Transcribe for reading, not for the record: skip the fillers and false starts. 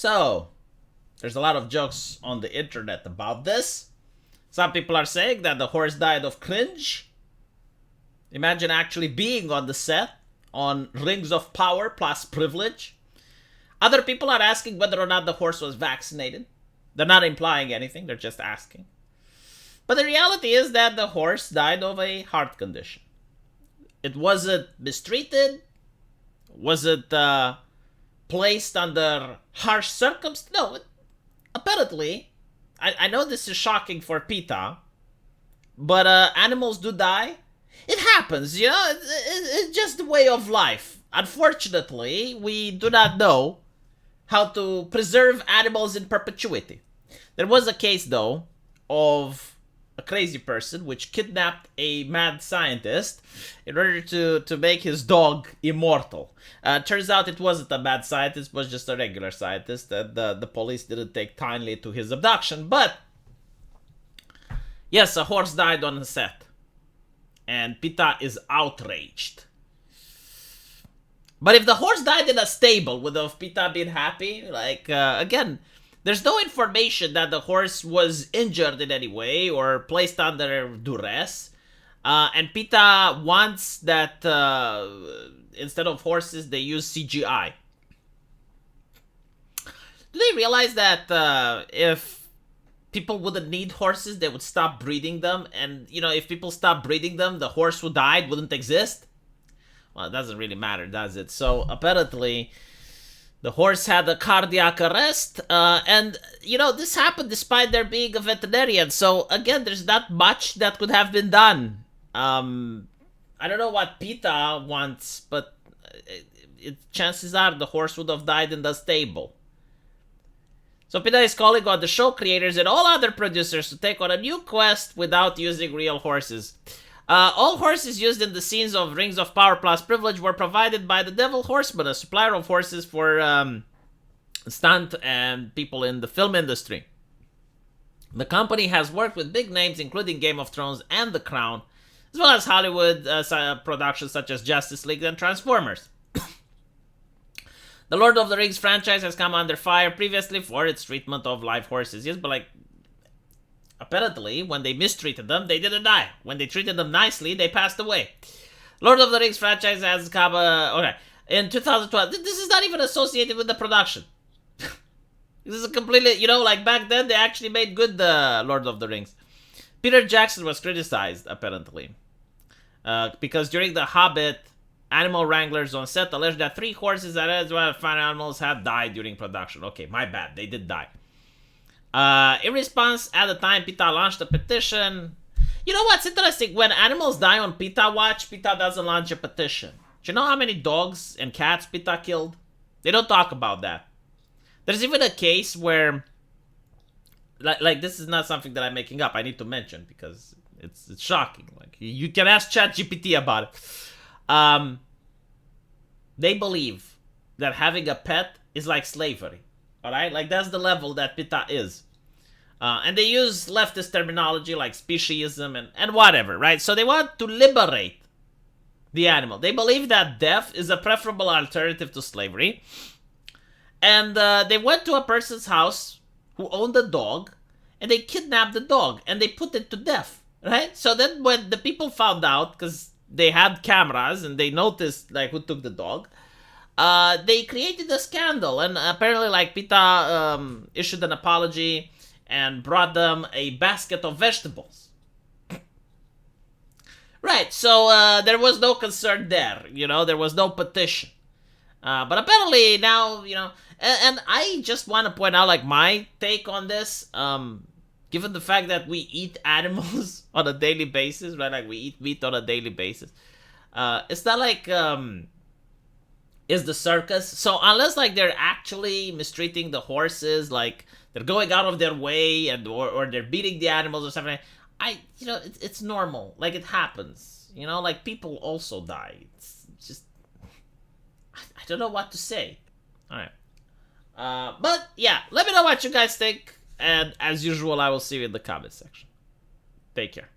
So, there's a lot of jokes on the internet about this. Some people are saying that the horse died of cringe. Imagine actually being on the set on Rings of Power plus Privilege. Other people are asking whether or not the horse was vaccinated. They're not implying anything, they're just asking. But the reality is that the horse died of a heart condition. It wasn't mistreated. Was it placed under harsh circumstances? No, apparently, I know this is shocking for PETA, but animals do die. It happens, you know, it's just the way of life. Unfortunately, we do not know how to preserve animals in perpetuity. There was a case, though, of a crazy person which kidnapped a mad scientist in order to make his dog immortal. Turns out it wasn't a mad scientist, it was just a regular scientist, and the police didn't take kindly to his abduction. But, yes, a horse died on the set. And PETA is outraged. But if the horse died in a stable, would have PETA been happy? Like, again, there's no information that the horse was injured in any way or placed under duress. And PETA wants that instead of horses, they use CGI. Do they realize that if people wouldn't need horses, they would stop breeding them? And, you know, if people stop breeding them, the horse who died wouldn't exist? Well, it doesn't really matter, does it? So, apparently, the horse had a cardiac arrest, and, you know, this happened despite there being a veterinarian. So, again, there's not much that could have been done. I don't know what PETA wants, but chances are the horse would have died in the stable. So PETA is calling on the show creators and all other producers to take on a new quest without using real horses. All horses used in the scenes of Rings of Power plus Privilege were provided by the Devil Horseman, a supplier of horses for stunt and people in the film industry. The company has worked with big names including Game of Thrones and The Crown, as well as Hollywood productions such as Justice League and Transformers. The Lord of the Rings franchise has come under fire previously for its treatment of live horses. Yes, but like, apparently, when they mistreated them, they didn't die. When they treated them nicely, they passed away. Lord of the Rings franchise has come, okay, in 2012. This is not even associated with the production. This is a completely, you know, like back then, they actually made good Lord of the Rings. Peter Jackson was criticized, apparently, because during The Hobbit, animal wranglers on set alleged that 3 horses that as well as farm animals had died during production. Okay, my bad. They did die. In response, at the time, PETA launched a petition. You know what's interesting? When animals die on PETA Watch, PETA doesn't launch a petition. Do you know how many dogs and cats PETA killed? They don't talk about that. There's even a case where, like this is not something that I'm making up. I need to mention because it's shocking. Like you can ask ChatGPT about it. They believe that having a pet is like slavery. Alright? Like, that's the level that PETA is. And they use leftist terminology like speciesism and whatever, right? So they want to liberate the animal. They believe that death is a preferable alternative to slavery. And they went to a person's house who owned a dog, and they kidnapped the dog, and they put it to death, right? So then when the people found out, because they had cameras and they noticed like who took the dog, they created a scandal, and apparently like PETA issued an apology and brought them a basket of vegetables. Right, so there was no concern there, you know, there was no petition. But apparently now, you know, and I just want to point out like my take on this, given the fact that we eat animals on a daily basis, right? Like we eat meat on a daily basis. It's not like is the circus. So unless like they're actually mistreating the horses, like they're going out of their way and or they're beating the animals or something, you know, it's normal. Like it happens. You know, like people also die. It's just I don't know what to say. All right. But yeah, let me know what you guys think. And as usual, I will see you in the comment section. Take care.